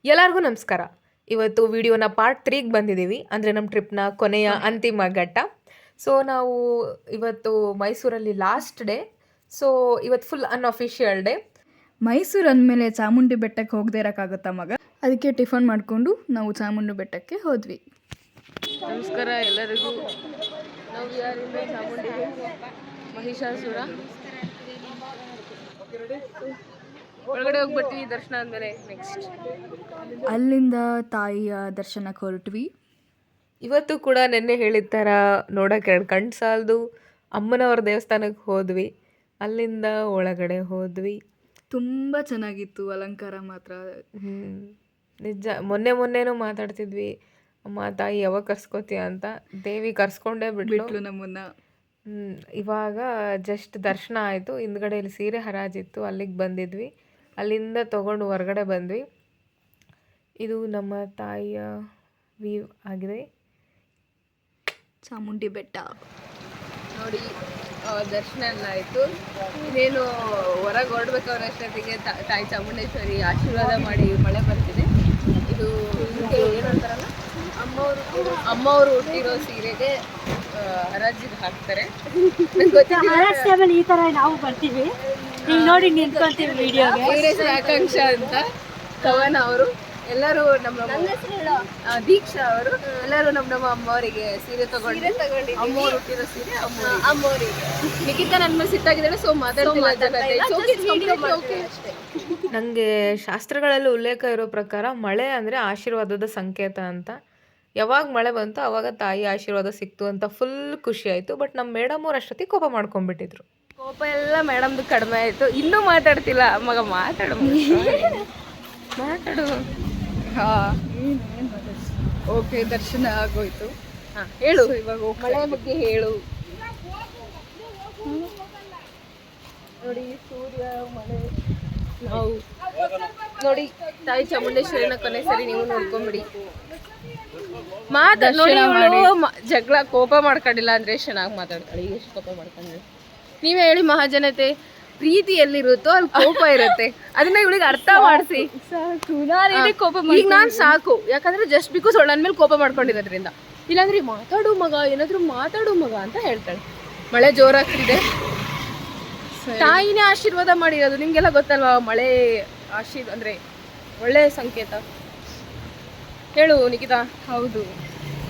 ಎಲ್ಲರಿಗೂ ನಮಸ್ಕಾರ. ಇವತ್ತು ವಿಡಿಯೋನ ಪಾರ್ಟ್ 3ಗೆ ಬಂದಿದ್ದೀವಿ. ಅಂದರೆ ನಮ್ಮ ಟ್ರಿಪ್ನ ಕೊನೆಯ ಅಂತಿಮ ಘಟ್ಟ. ಸೊ ನಾವು ಇವತ್ತು ಮೈಸೂರಲ್ಲಿ ಲಾಸ್ಟ್ ಡೇ. ಸೊ ಇವತ್ತು ಫುಲ್ ಅನ್ಅಫಿಷಿಯಲ್ ಡೇ. ಮೈಸೂರು ಅಂದಮೇಲೆ ಚಾಮುಂಡಿ ಬೆಟ್ಟಕ್ಕೆ ಹೋಗದೆ ಇರೋಕ್ಕಾಗುತ್ತಾ ಮಗ? ಅದಕ್ಕೆ ಟಿಫನ್ ಮಾಡಿಕೊಂಡು ನಾವು ಚಾಮುಂಡಿ ಬೆಟ್ಟಕ್ಕೆ ಹೋದ್ವಿ. ನಮಸ್ಕಾರ ಎಲ್ಲರಿಗೂ. ನಾವು ಯಾರಿಂದ ಚಾಮುಂಡಿಗೆ ಮಹಿಷಾಸುರ ಒಳಗಡೆ ಹೋಗ್ಬಿಡ್ತೀವಿ ದರ್ಶನ ಆದಮೇಲೆ. ನೆಕ್ಸ್ಟ್ ಅಲ್ಲಿಂದ ತಾಯಿಯ ದರ್ಶನಕ್ಕೆ ಹೊರಟ್ವಿ. ಇವತ್ತು ಕೂಡ ನೆನ್ನೆ ಹೇಳಿದ ಥರ ನೋಡೋಕೆ ಕಣ್ಣು ಸಾಲದು ಅಮ್ಮನವ್ರ ದೇವಸ್ಥಾನಕ್ಕೆ ಹೋದ್ವಿ. ಅಲ್ಲಿಂದ ಒಳಗಡೆ ಹೋದ್ವಿ. ತುಂಬ ಚೆನ್ನಾಗಿತ್ತು ಅಲಂಕಾರ ಮಾತ್ರ. ನಿಜ. ಮೊನ್ನೆನೂ ಮಾತಾಡ್ತಿದ್ವಿ, ಅಮ್ಮ ತಾಯಿ ಯಾವಾಗ ಕರ್ಸ್ಕೋತೀಯ ಅಂತ. ದೇವಿ ಕರ್ಸ್ಕೊಂಡೇ ಬಿಟ್ಲು ನಮ್ಮನ್ನ. ಇವಾಗ ಜಸ್ಟ್ ದರ್ಶನ ಆಯಿತು. ಹಿಂದ್ಗಡೆ ಇಲ್ಲಿ ಸೀರೆ ಹರಾಜಿತ್ತು, ಅಲ್ಲಿಗೆ ಬಂದಿದ್ವಿ. ಅಲ್ಲಿಂದ ತೊಗೊಂಡು ಹೊರಗಡೆ ಬಂದ್ವಿ. ಇದು ನಮ್ಮ ತಾಯಿಯ ವ್ಯೂ ಆಗಿದೆ, ಚಾಮುಂಡಿ ಬೆಟ್ಟ ನೋಡಿ. ದರ್ಶನ ಎಲ್ಲ ಆಯಿತು. ಇನ್ನೇನು ಹೊರಗೆ ಹೊರಡ್ಬೇಕು ಅಷ್ಟೊತ್ತಿಗೆ ತಾಯಿ ಚಾಮುಂಡೇಶ್ವರಿ ಆಶೀರ್ವಾದ ಮಾಡಿ ಮಳೆ ಬರ್ತಿದೆ. ಇದು ಏನಂತಾರಲ್ಲ, ಅಮ್ಮವರು ಹುಟ್ಟಿರೋ ಸೀರೆಗೆ ಹರಾಜಿಗೆ ಹಾಕ್ತಾರೆ. ಈ ತರ ನಾವು ಬರ್ತೀವಿ, ಈಗ ನೋಡಿ ನಿಂತ್ಕೊಂತೀವಿ ವಿಡಿಯೋಗೆ. ಆಕಾಂಕ್ಷ ಅಂತ ಕವನ ಅವರು ಎಲ್ಲರೂ ನಮ್ಮ ದೀಕ್ಷಾ ಅವರು ಎಲ್ಲರೂ ನಮ್ಮ ಅಮ್ಮವರಿಗೆ ಸೀರೆ ತಗೊಂಡು ಅಮ್ಮವ್ರು ಹುಟ್ಟಿರೋ ಸೀರೆ ಅಮ್ಮವರಿಗೆ. ನಿಖಿತ ನನ್ನ ಮೇಲೆ ಸಿಟ್ಟಾಗಿದ್ದಾಳೆ, ಸೊ ನನಗೆ ಶಾಸ್ತ್ರಗಳಲ್ಲಿ ಉಲ್ಲೇಖ ಇರೋ ಪ್ರಕಾರ ಮಳೆ ಅಂದರೆ ಆಶೀರ್ವಾದದ ಸಂಕೇತ ಅಂತ. ಯಾವಾಗ ಮಳೆ ಬಂತು ಆವಾಗ ತಾಯಿ ಆಶೀರ್ವಾದ ಸಿಕ್ತು ಅಂತ ಫುಲ್ ಖುಷಿ ಆಯಿತು. ಬಟ್ ನಮ್ಮ ಮೇಡಮ್ ಅವ್ರು ಅಷ್ಟೊತ್ತಿಗೆ ಕೋಪ ಮಾಡ್ಕೊಂಡ್ಬಿಟ್ಟಿದ್ರು. ಕೋಪ ಎಲ್ಲ ಮೇಡಮ್ದು ಕಡಿಮೆ ಆಯಿತು. ಇನ್ನೂ ಮಾತಾಡ್ತಿಲ್ಲ ಮಗ, ಮಾತಾಡು. ಓಕೆ, ದರ್ಶನ ಆಗೋಯ್ತು. ಹೇಳು ಇವಾಗ ಮಳೆ ಬಗ್ಗೆ ಹೇಳು. ನೋಡಿ ಸೂರ್ಯ, ಮಳೆ. ನಾವು ನೋಡಿ ತಾಯಿ ಚಾಮುಂಡೇಶ್ವರಿನ ಕೊನೆ ಸರಿ ನೀವು ನೋಡ್ಕೊಂಬಿಡಿ. ನೋಡಿ, ಜಗಳ ಕೋಪ ಮಾಡ್ಕೊಂಡಿಲ್ಲ ಅಂದ್ರೆ ಚೆನ್ನಾಗಿ ಮಾತಾಡ್ತಾಳೆ. ಎಷ್ಟು ಕೋಪ ಮಾಡ್ಕೊಂಡ್ರೆ ನೀವೇ ಹೇಳಿ ಮಹಾಜನತೆ. ಪ್ರೀತಿ ಎಲ್ಲಿರುತ್ತೋ ಅಲ್ಲಿ ಕೋಪ ಇರುತ್ತೆ. ಅದನ್ನ ಇವಳಿಗೆ ಅರ್ಥ ಮಾಡಿಸಿ. ಈಗ ನಾನು ಸಾಕು, ಯಾಕಂದ್ರೆ ಜಸ್ಟ್ ಬಿಕಾಸ್ ಅವಳು ನನ್ನ ಮೇಲೆ ಕೋಪ ಮಾಡ್ಕೊಂಡಿರೋದ್ರಿಂದ. ಇಲ್ಲಾಂದ್ರೆ ಮಾತಾಡು ಮಗ, ಏನಾದ್ರು ಮಾತಾಡು ಮಗ ಅಂತ ಹೇಳ್ತಾಳೆ. ಮಳೆ ಜೋರಾಗ್ತಿದೆ. ತಾಯಿನೇ ಆಶೀರ್ವಾದ ಮಾಡಿರೋದು, ನಿಮ್ಗೆಲ್ಲ ಗೊತ್ತಲ್ವಾ? ಮಳೆ ಅಂದ್ರೆ ಒಳ್ಳೆ ಸಂಕೇತ. ಹೇಳು ನಿಖಿತಾ. ಹೌದು,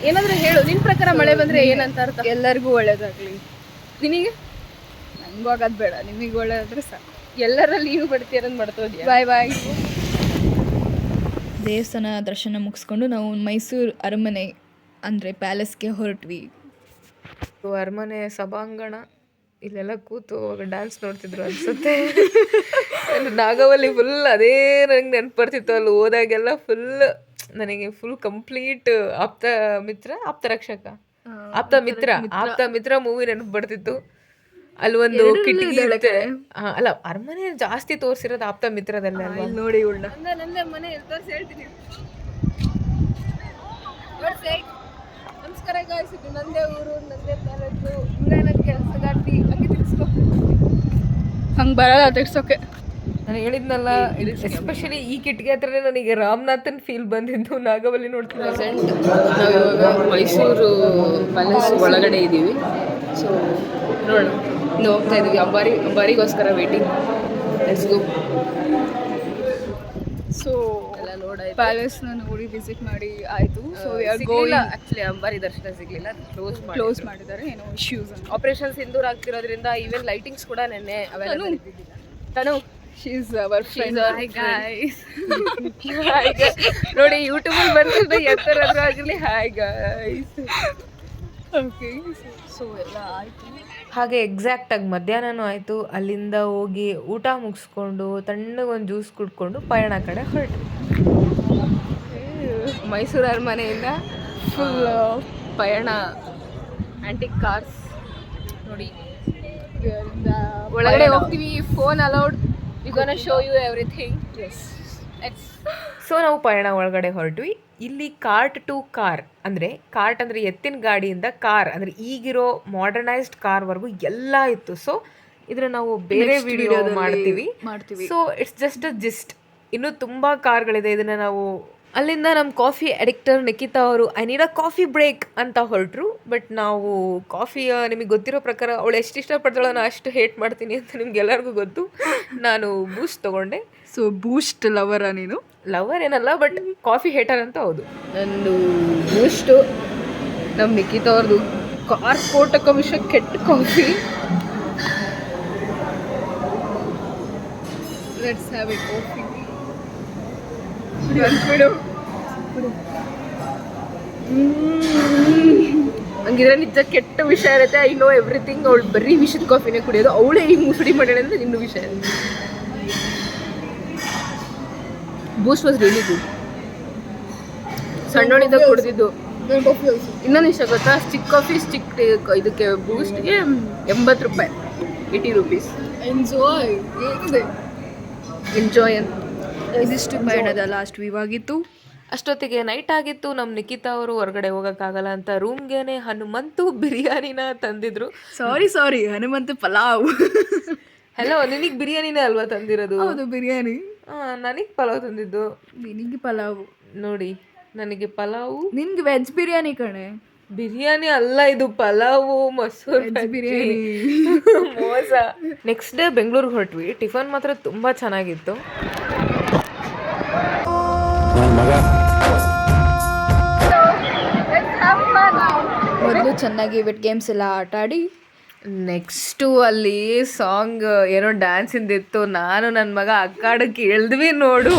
ಏನಾದ್ರೂ ಹೇಳು. ನಿನ್ ಪ್ರಕಾರ ಮಳೆ ಬಂದ್ರೆ ಏನಂತ ಅರ್ಥ? ಎಲ್ಲರಿಗೂ ಒಳ್ಳೇದಾಗ್ಲಿ. ನಿನಗೆ? ನಂಗೂ ಆಗೋದು ಬೇಡ, ನಿಮಗೆ ಒಳ್ಳೇದಾದ್ರೆ ಸಾಕು. ಎಲ್ಲರಲ್ಲಿ ನೀವು ಬಿಡ್ತೀರಂತ ಮಾಡ್ತೋದ್ಯಾ? ಬಾಯ್ ಬಾಯ್. ದೇವಸ್ಥಾನ ದರ್ಶನ ಮುಗಿಸ್ಕೊಂಡು ನಾವು ಮೈಸೂರು ಅರಮನೆ ಅಂದರೆ ಪ್ಯಾಲೇಸ್ಗೆ ಹೊರಟ್ವಿ. ಅರಮನೆ ಸಭಾಂಗಣ, ಇಲ್ಲೆಲ್ಲ ಕೂತು ಡ್ಯಾನ್ಸ್ ನೋಡ್ತಿದ್ರು ಅನ್ಸುತ್ತೆ. ನಾಗವಲ್ಲಿ ಫುಲ್ ಅದೇ ನನಗೆ ನೆನಪು ಬರ್ತಿತ್ತು. ಅಲ್ಲಿ ಹೋದಾಗೆಲ್ಲ ಫುಲ್ ನನಗೆ ಫುಲ್ ಕಂಪ್ಲೀಟ್ ಆಪ್ತ ಮಿತ್ರ ಮೂವಿ ನೆನಪು ಬರ್ತಿತ್ತು. ಅಲ್ಲಿ ಒಂದು ಕಿಟಕಿ ಇರುತ್ತೆ. ಅಲ್ಲ, ಅರಮನೆ ಜಾಸ್ತಿ ತೋರಿಸಿರೋದು ಆಪ್ತ ಮಿತ್ರದಲ್ಲ ನೋಡಿ. ನಂದೇ ಮನೆ ತೋರಿಸಿ ಹೇಳ್ತೀನಿ. ನಮಸ್ಕಾರ ಗಾಯ್ಸ್, ಇದು ನಂದೇ ಊರು, ನಂದೇ ಪ್ಯಾಲೇಸು. ನನ್ನ ಕೆಲಸಗಾರ್ತಿ ಹಂಗೆ ತಿರ್ಸ್ಕೊ. ಹಂಗೆ ಬರಲ್ಲ ತಿರ್ಸೋಕೆ. ನಾನು ಹೇಳಿದ್ನಲ್ಲ, ಎಸ್ಪೆಷಲಿ ಈ ಕಿಟಕಿ ಹತ್ರನೇ ನನಗೆ ರಾಮನಾಥನ್ ಫೀಲ್ ಬಂದಿದ್ದು. ನಾಗವಲ್ಲಿ ನೋಡ್ತೀನಿ. ನಾವಿವಾಗ ಮೈಸೂರು ಪ್ಯಾಲೇಸ್ ಒಳಗಡೆ ಇದ್ದೀವಿ. ಸೊ ನೋಡೋಣ, ಇನ್ನು ಹೋಗ್ತಾ ಇದ್ದೀವಿ. ಅಂಬಾರಿಗೋಸ್ಕರ ವೇಟಿಂಗ್. Let's go. ಸೊ ಎಲ್ಲ ನೋಡಾಯ್ತು, ಪ್ಯಾಲೇಸ್ನ ನೋಡಿ ವಿಸಿಟ್ ಮಾಡಿ ಆಯಿತು. ಸೊ ಆ್ಯಕ್ಚುಲಿ ಅಂಬಾರಿ ದರ್ಶನ ಸಿಗಲಿಲ್ಲ, ಕ್ಲೋಸ್ ಮಾಡಿದ್ದಾರೆ, ಏನೋ ಇಶ್ಯೂಸ್. ಆಪರೇಷನ್ ಸಿಂಧೂರ್ ಆಗ್ತಿರೋದ್ರಿಂದ ಈವನ್ ಲೈಟಿಂಗ್ಸ್ ಕೂಡ ನೆನ್ನೆ ಅವೈಲೇಬಲ್ ಇದ್ದಿದ್ದಿಲ್ಲ. Tanu, she is our friend. ನೋಡಿ ಯೂಟ್ಯೂಬಲ್ಲಿ ಬಂದಿದ್ದು ಎತ್ತರಾದ್ರೂ ಆಗಿರಲಿ. Hi guys. ಓಕೆ, ಸೊ ಎಲ್ಲ ಆಯಿತು. ಹಾಗೆ ಎಕ್ಸಾಕ್ಟಾಗಿ ಮಧ್ಯಾಹ್ನನೂ ಆಯಿತು. ಅಲ್ಲಿಂದ ಹೋಗಿ ಊಟ ಮುಗಿಸ್ಕೊಂಡು ತಣ್ಣಗೊಂದು ಜ್ಯೂಸ್ ಕುಡ್ಕೊಂಡು ಪಯಣ ಕಡೆ ಹೊರಟು. ಮೈಸೂರು ಅರಮನೆಯಿಂದ ಫುಲ್ ಪಯಣ. ಆ್ಯಂಟಿಕ್ ಕಾರ್ಸ್ ನೋಡಿ. ಒಳಗಡೆ ಹೋಗ್ತೀವಿ. Phone allowed. We gonna show you everything. So ನಾವು ಪಯಣ ಒಳಗಡೆ ಹೊರಟ್ವಿ. ಇಲ್ಲಿ ಕಾರ್ಟ್ ಟು ಕಾರ್ ಅಂದರೆ, ಕಾರ್ಟ್ ಅಂದರೆ ಎತ್ತಿನ ಗಾಡಿಯಿಂದ ಕಾರ್ ಅಂದರೆ ಈಗಿರೋ ಮಾಡರ್ನೈಸ್ಡ್ ಕಾರ್ವರೆಗೂ ಎಲ್ಲ ಇತ್ತು. ಸೊ ಇದನ್ನ ನಾವು ಬೇರೆ ವಿಡಿಯೋ ಮಾಡ್ತೀವಿ. So it's just a gist. ಇನ್ನೂ ತುಂಬ ಕಾರ್ಗಳಿದೆ. ಇದನ್ನು ನಾವು ಅಲ್ಲಿಂದ ನಮ್ಮ ಕಾಫಿ ಅಡಿಕ್ಟರ್ ನಿಖಿತಾ ಅವರು I need a coffee break ಅಂತ ಹೊರಟರು. ಬಟ್ ನಾವು ಕಾಫಿಯ ನಿಮಗೆ ಗೊತ್ತಿರೋ ಪ್ರಕಾರ ಅವಳು ಎಷ್ಟು ಇಷ್ಟಪಡ್ತಾಳೋ ನಾನು ಅಷ್ಟು ಹೇಟ್ ಮಾಡ್ತೀನಿ ಅಂತ ನಿಮ್ಗೆಲ್ಲರಿಗೂ ಗೊತ್ತು. ನಾನು ಬೂಸ್ಟ್ ತೊಗೊಂಡೆ. ಸೊ ಬೂಸ್ಟ್ ಲವರ ನೀನು? ಲವರ್ ಏನಲ್ಲ, ಬಟ್ ಕಾಫಿ ಹೇಟರ್ ಅಂತ ಹೌದು. ನಂದು ಬೂಸ್ಟು, ನಮ್ಮ ನಿಖಿತಾ ಅವ್ರದ್ದು ಕಾರ್ಪೋಟಕ ವಿಷ ಕೆಟ್ಟ coffee. Let's have A coffee. ಹಂಗಿದ್ರೆ ನಿಜ ಕೆಟ್ಟ ವಿಷಯ ಇರುತ್ತೆ. I know everything. ಅವಳು ಬರೀ ವಿಷದ ಕಾಫಿನೇ ಕುಡಿಯೋದು. ಅವಳೇ ಈಗ ಮುಸುಡಿ ಮಾಡ್ಯಾಳೆ ಅಂದರೆ ಇನ್ನೂ ವಿಷಯ. ಬೂಸ್ಟ್ ವಾಸ್ ರಿಯಲಿ ಗುಡ್. ಸಣ್ಣೊಳಿದ್ದಾಗ ಕುಡಿದಿದ್ದು. ಇನ್ನೊಂದು ಇಷ್ಟ ಗೊತ್ತಾ, ಸ್ಟಿಕ್ ಕಾಫಿ ಸ್ಟಿಕ್ ಇದಕ್ಕೆ ಬೂಸ್ಟ್ಗೆ 80 ರೂಪಾಯಿ, 80 rupees. ಎಂಜಾಯ್ ಅಂತ ಇದಿಷ್ಟು ಬೇಡದ ಲಾಸ್ಟ್ ಇವಾಗಿತ್ತು. ಅಷ್ಟೊತ್ತಿಗೆ ನೈಟ್ ಆಗಿತ್ತು. ನಮ್ಮ ನಿಖಿತಾ ಅವರು ಹೊರಗಡೆ ಹೋಗೋಕ್ಕಾಗಲ್ಲ ಅಂತ ರೂಮ್ಗೇನೆ ಹನುಮಂತು ಬಿರಿಯಾನಿನ ತಂದಿದ್ರು. ಸಾರಿ ಹನುಮಂತ ಪಲಾವ್. ಹಲೋ, ನಿನಗೆ ಬಿರಿಯಾನಿನೇ ಅಲ್ವಾ ತಂದಿರೋದು? ಹೌದು, ಬಿರಿಯಾನಿ. ನನಗೆ ಪಲಾವ್ ತಂದಿದ್ದು. ನಿನಗೆ ಪಲಾವ್ ನೋಡಿ, ನನಗೆ ಪಲಾವು, ನಿನ್ಗೆ ವೆಜ್ ಬಿರಿಯಾನಿ ಕಣೆ. ಬಿರಿಯಾನಿ ಅಲ್ಲ ಇದು, ಪಲಾವು ಮೊಸರು ಬಿರಿಯಾನಿ. ಮೋಸ. ನೆಕ್ಸ್ಟ್ ಡೇ ಬೆಂಗಳೂರಿಗೆ ಹೊರಟ್ವಿ. ಟಿಫನ್ ಮಾತ್ರ ತುಂಬ ಚೆನ್ನಾಗಿತ್ತು. ಮೊದಲು ಚೆನ್ನಾಗಿ ವೆಟ್ ಗೇಮ್ಸ್ ಎಲ್ಲ ಆಟ ಆಡಿ ನೆಕ್ಸ್ಟು ಅಲ್ಲಿ ಸಾಂಗ್ ಏನೋ ಡ್ಯಾನ್ಸ್ ಇಂದಿತ್ತು. ನಾನು ನನ್ನ ಮಗ ಅಕ್ಕಾಡಕ್ಕೆ ಇಳಿದ್ವಿ ನೋಡು.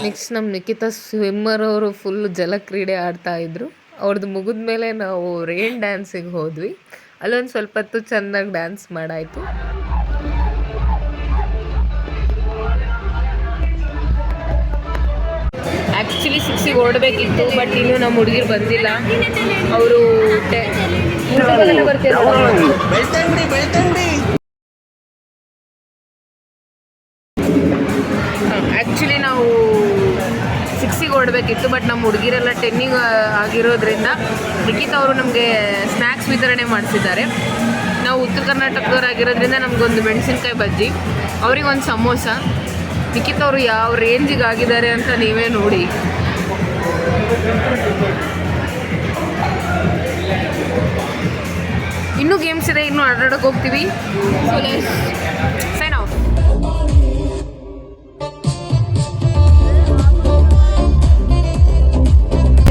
ನೆಕ್ಸ್ಟ್ ನಮ್ಮ ನಿಖಿತಾ ಸ್ವಿಮ್ಮರ್ ಅವರು ಫುಲ್ ಜಲಕ್ರೀಡೆ ಆಡ್ತಾ ಇದ್ರು. ಅವ್ರದ್ದು ಮುಗಿದ ಮೇಲೆ ನಾವು ರೇನ್ ಡ್ಯಾನ್ಸಿಗೆ ಹೋದ್ವಿ. ಅಲ್ಲೊಂದು ಸ್ವಲ್ಪ ಹೊತ್ತು ಚೆನ್ನಾಗಿ ಡ್ಯಾನ್ಸ್ ಮಾಡಾಯಿತು. ಆ್ಯಕ್ಚುಲಿ 6ಗೆ ಹೊರಡಬೇಕಿತ್ತು, ಬಟ್ ಇನ್ನೂ ನಮ್ಮ ಹುಡುಗಿರು ಬಂದಿಲ್ಲ. ಅವರು ಆ್ಯಕ್ಚುಲಿ ನಾವು 6ಗೆ ಹೊರಡಬೇಕಿತ್ತು, ಬಟ್ ನಮ್ಮ ಹುಡುಗಿರೆಲ್ಲ 10ಗೆ ಆಗಿರೋದ್ರಿಂದ ನಿಖಿತಾ ಅವರು ನಮಗೆ ಸ್ನ್ಯಾಕ್ಸ್ ವಿತರಣೆ ಮಾಡಿಸಿದ್ದಾರೆ. ನಾವು ಉತ್ತರ ಕರ್ನಾಟಕದವರಾಗಿರೋದ್ರಿಂದ ನಮಗೊಂದು ಮೆಣಸಿನ್ಕಾಯಿ ಬಜ್ಜಿ, ಅವ್ರಿಗೊಂದು ಸಮೋಸ. ನಿಖಿತಾ ಅವರು ಯಾವ ರೇಂಜಿಗೆ ಆಗಿದ್ದಾರೆ ಅಂತ ನೀವೇ ನೋಡಿ. ಇನ್ನೂ ಗೇಮ್ಸ್ ಇದೆ, ಇನ್ನೂ ಆಟಾಡೋಕೆ ಹೋಗ್ತೀವಿ. Sign off.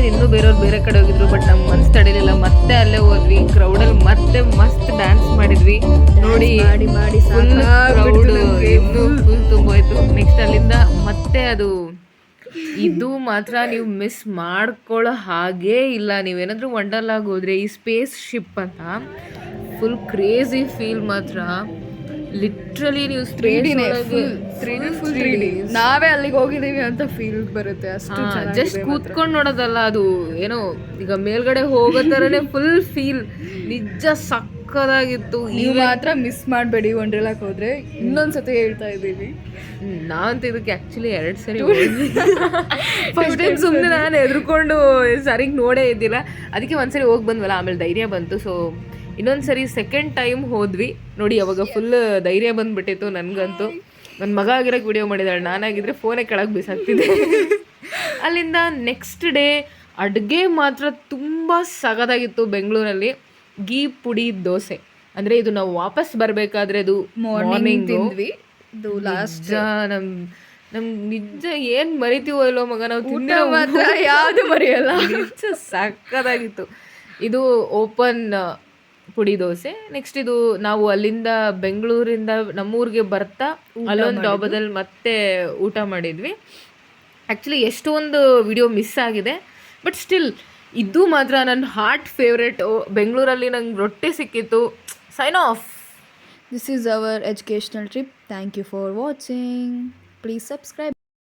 ಇನ್ನೂ ಬೇರೆಯವ್ರು ಬೇರೆ ಕಡೆ ಹೋಗಿದ್ರು, ಬಟ್ ನಮ್ಮ ಮನ್ಸು ತಡೀಲಿಲ್ಲ. ಮತ್ತೆ ಅಲ್ಲೇ ಹೋದ್ವಿ. ಕ್ರೌಡಲ್ಲಿ ಮತ್ತೆ ಮಸ್ತ್ ಡ್ಯಾನ್ಸ್ ಮಾಡಿದ್ವಿ ನೋಡಿ. ಫುಲ್ ಕ್ರೌಡ್, ಇನ್ನೂ ಫುಲ್ ತುಂಬೋಯ್ತು. ನೆಕ್ಸ್ಟ್ ಅಲ್ಲಿಂದ ಮತ್ತೆ ಅದು ಇದು ಮಾತ್ರ ನೀವು ಮಿಸ್ ಮಾಡ್ಕೊಳ್ಳೋ ಹಾಗೇ ಇಲ್ಲ. ನೀವೇನಾದರೂ ವಂಡರ್ಲಾಗ್ ಹೋದರೆ ಈ ಸ್ಪೇಸ್ ಶಿಪ್ ಅಂತ ಫುಲ್ ಕ್ರೇಜಿ ಫೀಲ್ ಮಾತ್ರ. ಲಿಟ್ರಲಿ ನೀವು ನಾವೇ ಅಲ್ಲಿಗೆ ಹೋಗಿದ್ದೀವಿ ಅಂತ ಫೀಲ್ ಬರುತ್ತೆ. ಅಷ್ಟು ಜಸ್ಟ್ ಕೂತ್ಕೊಂಡು ನೋಡೋದಲ್ಲ, ಅದು ಏನೋ ಈಗ ಮೇಲ್ಗಡೆ ಹೋಗೋ ಥರನೇ ಫುಲ್ ಫೀಲ್. ನಿಜ ಸಕ್ಕದಾಗಿತ್ತು. ನೀವು ಮಾತ್ರ ಮಿಸ್ ಮಾಡಬೇಡಿ ವಂಡರ್ಲಾಕ್ ಹೋದ್ರೆ. ಇನ್ನೊಂದ್ಸತಿ ಹೇಳ್ತಾ ಇದ್ದೀವಿ. ನಾವಂತ ಇದಕ್ಕೆ ಆ್ಯಕ್ಚುಲಿ 2 ಸರಿ ಫಸ್ಟ್ ಟೈಮ್ ಸುಮ್ಮನೆ ನಾನು ಎದ್ರುಕೊಂಡು ಸರಿಗೆ ನೋಡೇ ಇದ್ದಿಲ್ಲ. ಅದಕ್ಕೆ ಒಂದ್ಸರಿ ಹೋಗಿ ಬಂದ್ವಲ್ಲ, ಆಮೇಲೆ ಧೈರ್ಯ ಬಂತು. ಸೊ ಇನ್ನೊಂದು ಸರಿ ಸೆಕೆಂಡ್ ಟೈಮ್ ಹೋದ್ವಿ ನೋಡಿ. ಅವಾಗ ಫುಲ್ ಧೈರ್ಯ ಬಂದುಬಿಟ್ಟಿತ್ತು ನನಗಂತೂ. ನನ್ನ ಮಗ ಆಗಿರೋಕ್ಕೆ ವಿಡಿಯೋ ಮಾಡಿದಾಳೆ, ನಾನಾಗಿದ್ದರೆ ಫೋನೇ ಕೆಳಗೆ ಬಿಸಾಕ್ತಿದ್ದೆ. ಅಲ್ಲಿಂದ ನೆಕ್ಸ್ಟ್ ಡೇ ಅಡುಗೆ ಮಾತ್ರ ತುಂಬ ಸಗದಾಗಿತ್ತು ಬೆಂಗಳೂರಲ್ಲಿ. ಗೀ ಪುಡಿ ದೋಸೆ ಅಂದರೆ ಇದು ನಾವು ವಾಪಸ್ ಬರಬೇಕಾದ್ರೆ ಅದು ಮಾರ್ನಿಂಗ್ ತಿಂದ್ವಿ. ಇದು ಲಾಸ್ಟ್ ನಮ್ಗೆ ನಿಜ ಏನು ಮರಿತೀವೋ ಇಲ್ಲೋ ಮಗ, ನಾವು ತಿಂದಿರೋ ಮಾತ್ರ ಯಾವುದು ಮರೆಯಲ್ಲ. ನಿಜ ಸಕ್ಕದಾಗಿತ್ತು. ಇದು ಓಪನ್ ಪುಡಿ ದೋಸೆ. ನೆಕ್ಸ್ಟ್ ಇದು ನಾವು ಅಲ್ಲಿಂದ ಬೆಂಗಳೂರಿಂದ ನಮ್ಮೂರಿಗೆ ಬರ್ತಾ ಅಲ್ಲೊಂದು ಡಾಬಾದಲ್ಲಿ ಮತ್ತೆ ಊಟ ಮಾಡಿದ್ವಿ. ಆ್ಯಕ್ಚುಲಿ ಎಷ್ಟೊಂದು ವಿಡಿಯೋ ಮಿಸ್ ಆಗಿದೆ, ಬಟ್ ಸ್ಟಿಲ್ ಇದು ಮಾತ್ರ ನನ್ನ ಹಾರ್ಟ್ ಫೇವ್ರೆಟು. ಬೆಂಗಳೂರಲ್ಲಿ ನಂಗೆ ರೊಟ್ಟಿ ಸಿಕ್ಕಿತ್ತು. Sign off. This is our educational trip. Thank you for watching. Please subscribe.